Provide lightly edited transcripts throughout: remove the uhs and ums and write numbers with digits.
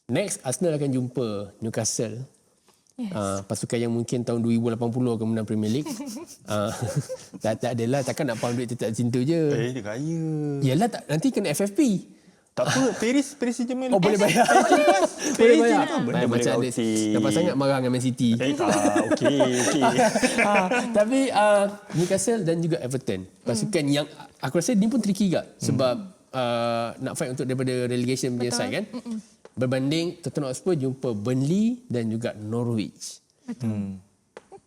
Next, Arsenal akan jumpa Newcastle. Yes. Pasukan yang mungkin tahun 2080 akan menang Premier League. Tak adalah, takkan nak pound duit tak cinta je. Dia kaya. Yalah, nanti kena FFP. Tak apa, Paris Saint-Germain. Oh, boleh bayar. Boleh bayar. benda boleh Macam ada, outing. nampak sangat marah dengan Man City. Tak, okey. Tapi Newcastle dan juga Everton. Pasukan yang aku rasa ni pun tricky juga. Sebab nak fight untuk daripada relegation punya side kan. Berbanding Tottenham Hotspur jumpa Burnley dan juga Norwich.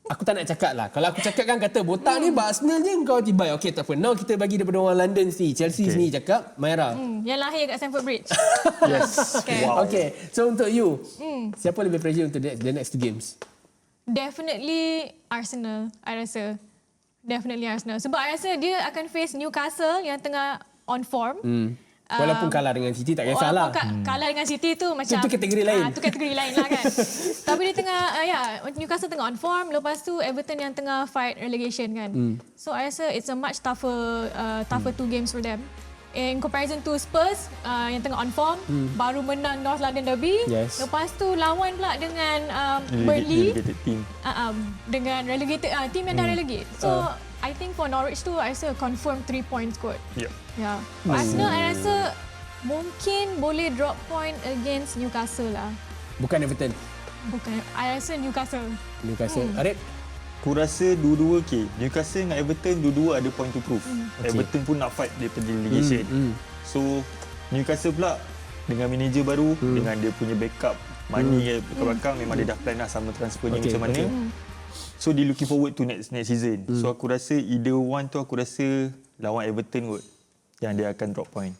Aku tak nak cakap lah. Kalau aku cakap kan kata botak ni Arsenal je kau tibai. Okey, tak apa. Now kita bagi daripada orang London sini. Chelsea sini cakap Maira. Yang lahir kat Stamford Bridge. Yes. Okay. Wow. Okay. So untuk you, siapa lebih pressure untuk the next 2 games? Definitely Arsenal, I rasa. Definitely Arsenal. Sebab I rasa dia akan face Newcastle yang tengah on form. Walaupun kalah dengan City tak kisahlah. Walaupun kalah dengan City tu macam... Itu kategori lain. Itu kategori lain lah kan. Tapi dia tengah, Newcastle tengah on form. Lepas tu Everton yang tengah fight relegation kan. So I rasa it's a much tougher 2 games for them. In comparison to Spurs yang tengah on form, baru menang North London Derby. Yes. Lepas tu lawan pula dengan Burnley. Relegated team. Dengan relegated team yang dah relegate. So I think for Norwich tu I rasa confirm 3 points kot. Yeah. Yeah. Arsenal I rasa mungkin boleh drop point against Newcastle lah. Bukan Everton. Bukan. I rasa Newcastle. Arif? Aku rasa dua-dua Newcastle dengan Everton dua-dua ada point to prove. Everton pun nak fight daripada relegation. So Newcastle pula dengan manager baru, dengan dia punya backup money kat belakang, memang dia dah plan lah sama transfer ni macam mana. So dia looking forward to next season. So aku rasa either one tu aku rasa lawan Everton kot yang dia akan drop point.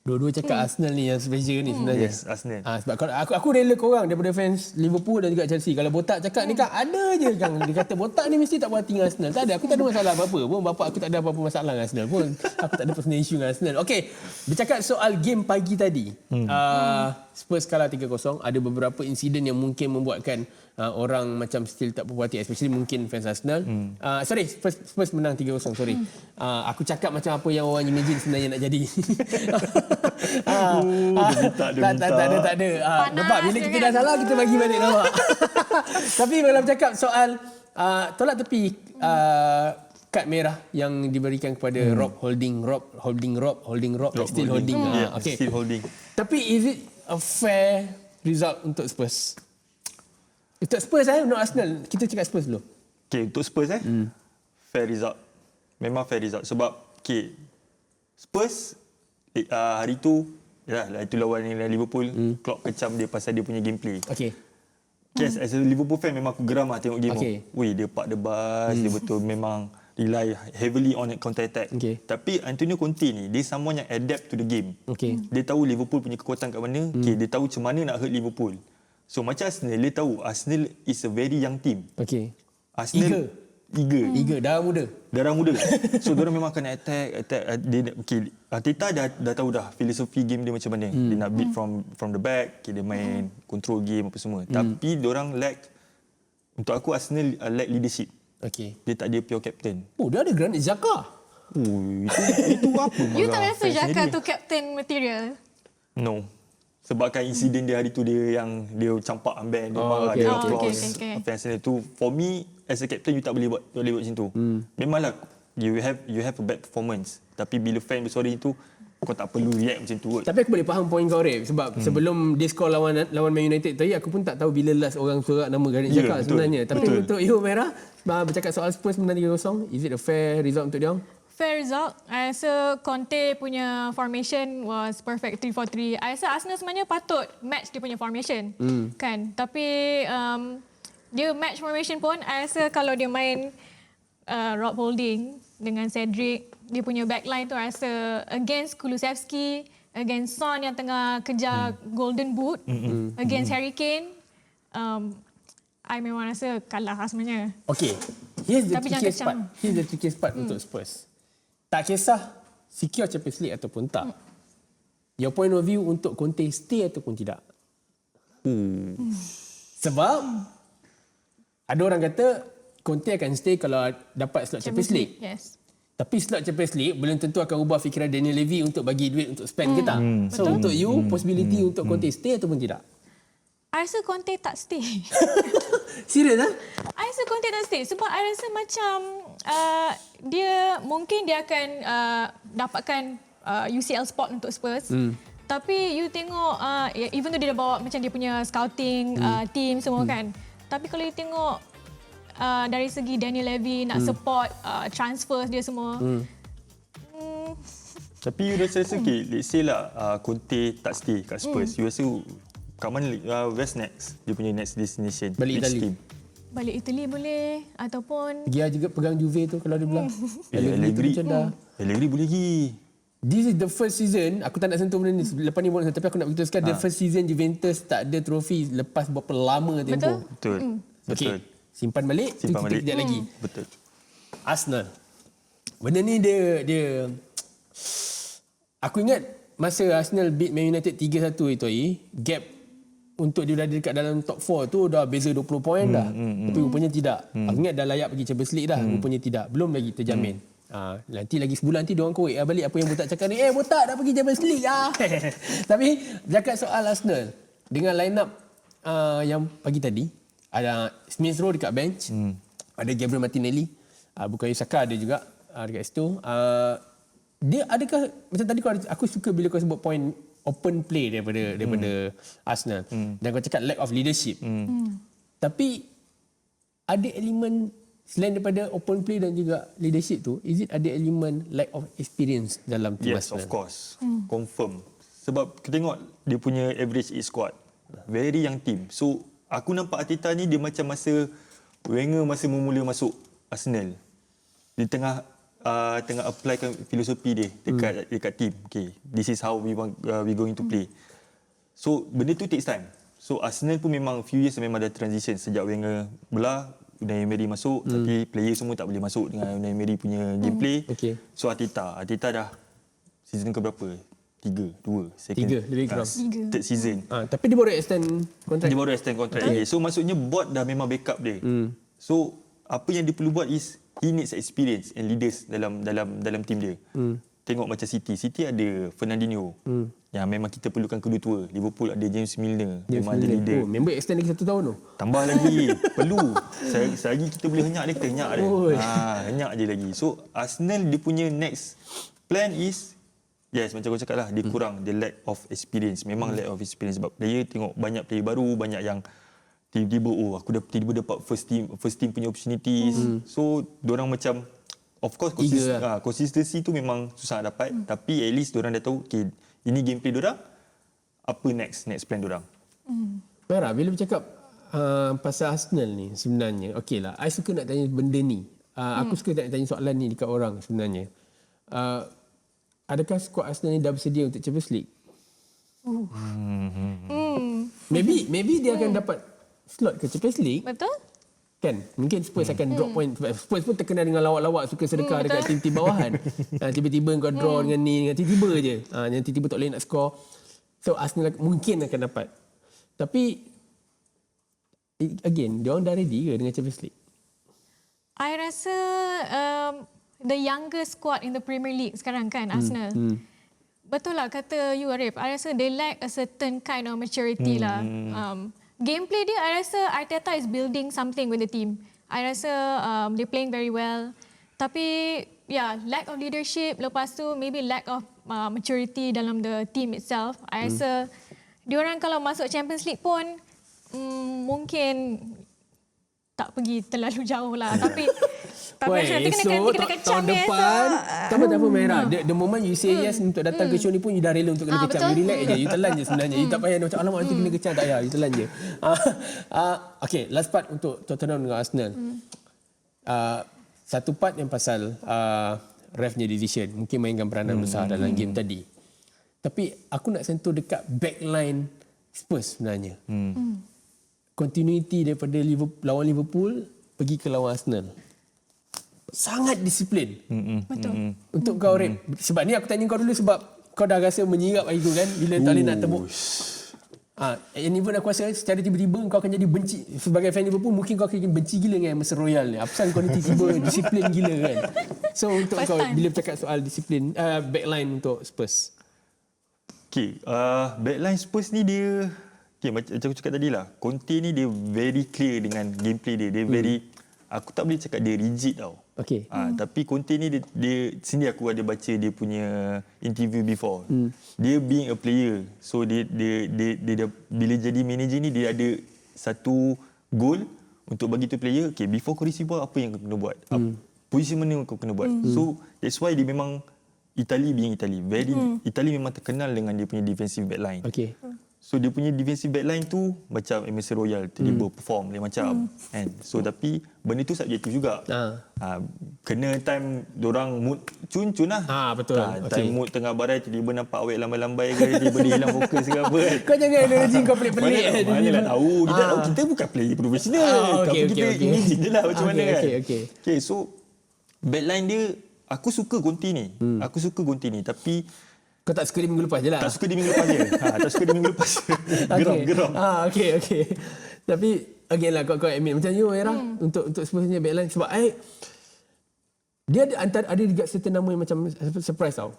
Dua-dua cakap Arsenal ni yang special ni sebenarnya. Yes, Arsenal. Sebab aku rela korang daripada fans Liverpool dan juga Chelsea. Kalau botak cakap ni kan ada je kan. Dia kata botak ni mesti tak puas hati dengan Arsenal. Tak ada, aku tak ada masalah apa-apa pun. Bapak aku tak ada apa-apa masalah dengan Arsenal pun. Aku tak ada personal issue dengan Arsenal. Okey, bercakap soal game pagi tadi. Spurs kalah 3-0. Ada beberapa insiden yang mungkin membuatkan orang macam still tak puas hati, especially mungkin fans Arsenal. Sorry, Spurs menang 3-0, sorry. Aku cakap macam apa yang orang imagine sebenarnya nak jadi. Tak ada. Nampak bila kita dah salah kita bagi balik nampak. Tapi kalau bercakap soal tolak tepi kad merah yang diberikan kepada Rob Holding, still holding. Okay. Still holding. Tapi is it a fair result untuk Spurs? Untuk Spurs not Arsenal. Kita cakap Spurs dulu. Okay, untuk Spurs fair result. Memang fair result. Sebab Spurs hari tu itu lawan Liverpool, Klopp kecam dia pasal dia punya gameplay. Okay. Yes, as a Liverpool fan memang aku geram lah tengok game tu. Okay. Weh, dia park the bus, dia betul memang rely heavily on counter attack. Okay. Tapi Antonio Conte ni, dia someone yang adapt to the game. Okay. Dia tahu Liverpool punya kekuatan kat mana, dia tahu macam mana nak hurt Liverpool. So macam Arsenal, dia tahu Arsenal is a very young team. Okay. Arsenal Eager, darah muda. So diorang memang akan attack. Arteta dah tahu dah filosofi game dia macam mana. Dia nak beat from the back, dia main control game apa semua. Tapi diorang lack, untuk aku Arsenal lack leadership. Okay. Dia tak ada pure captain. Oh, dia ada Granit Xhaka. Itu apa? You tak rasa Xhaka tu captain material? No. Sebabkan insiden dia hari tu dia campak armband, dia marah, dia applause. Fans tu, for me as a captain you tak boleh buat macam tu. Memanglah you have a bad performance, tapi bila fan bersuara itu kau tak perlu react macam tu. Tapi aku boleh faham poin kau, Rip. Sebab sebelum dia score lawan Man United tadi, aku pun tak tahu bila last orang sorak nama Granit Xhaka sebenarnya. Tapi untuk you, Merah, bercakap soal Spurs menang 3-0, is it a fair result untuk dia? Fair result. I rasa Conte punya formation was perfect 3-4-3. I rasa Arsenal sebenarnya patut match dia punya formation. Kan? Tapi dia match formation pun, I rasa kalau dia main Rob Holding dengan Cedric, dia punya backline tu I rasa against Kulusevski, against Son yang tengah kejar Golden Boot, against Harry Kane, I memang rasa kalah sebenarnya. Okay. Here's the trickiest part untuk Spurs. Tak kisah secure Champions League ataupun tak. Your point of view untuk Conte stay ataupun tidak. Sebab ada orang kata Conte akan stay kalau dapat slot Champions League. Yes. Tapi slot Champions League belum tentu akan ubah fikiran Daniel Levy untuk bagi duit untuk spend ke tak. So untuk you, possibility untuk Conte stay ataupun tidak? I rasa Conte tak stay. Serius lah? I rasa Conte tak stay sebab I rasa macam dia akan dapatkan UCL spot untuk Spurs. Tapi you tengok even though dia dah bawa macam dia punya scouting team semua kan. Tapi kalau you tengok dari segi Daniel Levy nak support transfers dia semua. Tapi you rasa okay, let's say lah Conte tak stay kat Spurs. You rasa kat mana where's next? Dia punya next destination. Balik next Itali. team. Balik Italy boleh ataupun Dia juga pegang Juve tu kalau dia bilang. Allegri tu macam dah. Allegri boleh pergi. This is the first season, aku tak nak sentuh benda ni lepas ni bonus, tapi aku nak beritahu sekarang the first season Juventus tak ada trofi lepas berapa lama tempoh. Betul. Okey, simpan balik, Simpan balik. kejap lagi. Betul. Arsenal. Benda ni dia aku ingat masa Arsenal beat Man United 3-1 itu gap untuk dia berada dekat dalam top 4 tu dah beza 20 poin dah. Tapi rupanya tidak. Aku ingat dah layak pergi Champions League dah. Rupanya tidak. Belum lagi terjamin. Nanti lagi sebulan nanti diorang korek balik apa yang Botak cakap ni. Botak dah pergi Champions League. Tapi cakap soal Arsenal dengan line up yang pagi tadi ada Smith Rowe dekat bench, ada Gabriel Martinelli, Bukayo Saka ada juga dekat situ. Dia adakah macam tadi aku suka bila kau sebut point open play daripada Arsenal dan kau cakap lack of leadership. Tapi ada elemen selain daripada open play dan juga leadership tu, is it ada elemen lack of experience dalam tim Yes, Arsenal? of course. Confirm. Sebab kita tengok dia punya average age squad. Very young team. So, aku nampak Arteta ni dia macam masa Wenger masa mula masuk Arsenal. Dia tengah applykan filosofi dia dekat team. Okay, this is how we going to play. So, benda tu takes time. So, Arsenal pun memang few years memang ada transition sejak Wenger belah, Unai Emery masuk, tapi player semua tak boleh masuk dengan Unai Emery punya gameplay. Okay. So Arteta dah season ke berapa? 3, second. 3, lebih kurang. Third season. Tapi dia baru extend kontrak. Dia baru extend kontrak lagi. So maksudnya board dah memang backup dia. So apa yang dia perlu buat is he needs experience and leaders dalam team dia. Tengok macam City ada Fernandinho. Yang memang kita perlukan kedua tua. Liverpool ada James Milner. Memang ada leader. Member extend lagi 1 tahun tu. Tambah lagi. Perlu. Selagi kita boleh henyak dia, kita henyak dia. Henyak je lagi. So, Arsenal dia punya next plan is, yes, macam kau cakap lah, dia kurang. Dia lack of experience. Memang lack of experience. Sebab player tengok banyak player baru, banyak yang tiba-tiba, aku dah tiba-tiba dapat first team punya opportunities. So, diorang macam, of course, consistency tu memang susah nak dapat. Tapi at least diorang dah tahu, okay, ini gameplay diorang, apa next plan diorang. Merah, bila bercakap pasal Arsenal ni sebenarnya, okey lah, I suka nak tanya benda ni. Aku suka nak tanya soalan ni dekat orang sebenarnya. Adakah skuad Arsenal ni dah bersedia untuk Champions League? Maybe dia akan dapat slot ke Champions League. betul? Kan? Mungkin Spurs akan drop point. Spurs pun terkenal dengan lawak-lawak suka sedekah dekat tim-tim bawahan. Tiba-tiba kau draw dengan ni, tiba-tiba je. Yang tiba-tiba tak boleh nak score. So Arsenal mungkin akan dapat. Tapi again, dia orang dah ready ke dengan Champions League? I rasa the youngest squad in the Premier League sekarang kan, Arsenal. Betul lah kata you, Arif. I rasa they lack a certain kind of maturity lah. Gameplay dia, I rasa Arteta is building something with the team. I rasa they playing very well. Tapi, lack of leadership. Lepas tu, maybe lack of maturity dalam the team itself. I rasa diorang kalau masuk Champions League pun mungkin tak pergi terlalu jauh lah. Tapi nanti kena kecam tahun depan, tak apa Merah. The moment you say yes untuk datang ke show ni pun you dah rela untuk kena kecam. You relax je, you telan je sebenarnya. You tak payah macam alamak nanti kena kecam, tak payah, you telan je. Okay, last part untuk Tottenham dengan Arsenal. Satu part yang pasal refnya decision, mungkin mainkan peranan besar dalam game tadi. Tapi aku nak sentuh dekat backline Spurs sebenarnya. Continuity daripada lawan Liverpool pergi ke lawan Arsenal. Sangat disiplin. Betul. Untuk kau, Rip. Sebab ni aku tanya kau dulu sebab kau dah rasa menyirap hari tu kan bila tak boleh nak tebuk. And even aku rasa secara tiba-tiba kau akan jadi benci. Sebagai fan Liverpool mungkin kau akan benci gila dengan Mesir Royal ni. Apasal kau ni tiba-tiba disiplin gila kan. So untuk First kau, time. bila bercakap soal disiplin backline untuk Spurs. Okay, backline Spurs ni dia, okay, macam aku cakap tadi lah, Conte ni dia very clear dengan gameplay dia. Dia very, aku tak boleh cakap dia rigid tau. Okay. Tapi Conte ni dia sendiri aku ada baca dia punya interview before. Dia being a player, so dia bila jadi manager ni dia ada satu goal untuk bagi tu player, okay, before kau receive ball apa yang kau kena buat? Posisi mana kau kena buat? So that's why dia memang Italy being Italy. Italy memang terkenal dengan dia punya defensive backline. Okay. So dia punya defensive backline tu macam Emerson Royal tiba perform dia macam kan. So tapi benda tu subjektif juga. Kena time dorang mood cun lah. Betul. Time mood tengah barai tiba-tiba nampak awet lambai-lambai ke tiba-tiba dia hilang fokus ke apa kan. Kau jangan energy kau pelik-pelik. Mana lah tahu. Kita tahu kita bukan player profesional. Tapi kita imagine je lah macam mana kan. Okay, so backline dia aku suka Conte ni. Aku suka Conte ni tapi Kau tak suka dia minggu lepas je lah. tak suka dia minggu lepas je. Tak suka dia minggu lepas je. Geram. Okay. Tapi again lah kau admit macam you Era untuk Spurs punya backline sebab dia ada juga certain nama yang macam surprise tau.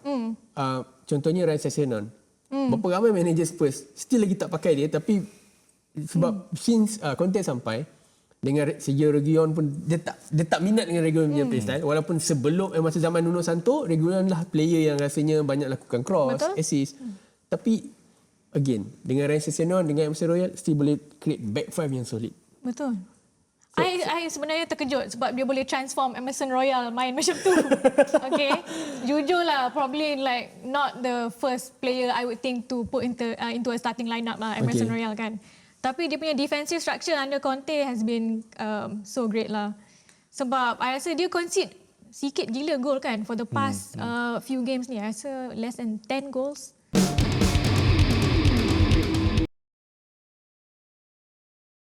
Contohnya Ryan Sessegnon. Berapa ramai manager Spurs still lagi tak pakai dia tapi sebab since Conte sampai dengan Sergio Reguilon pun dia tak minat dengan Reguilon punya playstyle walaupun sebelum masa zaman Nuno Santo Reguilon lah player yang rasanya banyak lakukan cross, assist. Tapi again dengan Ryan Sessegnon dengan Emerson Royal still boleh create back five yang solid. Betul. I sebenarnya terkejut sebab dia boleh transform Emerson Royal main macam tu. Okay. Jujur lah, probably like not the first player I would think to put into a starting lineup lah, Emerson Royal kan. Tapi dia punya defensive structure under Conte has been so great lah. Sebab I rasa dia concede sikit gila gol kan for the past few games ni. I rasa less than 10 goals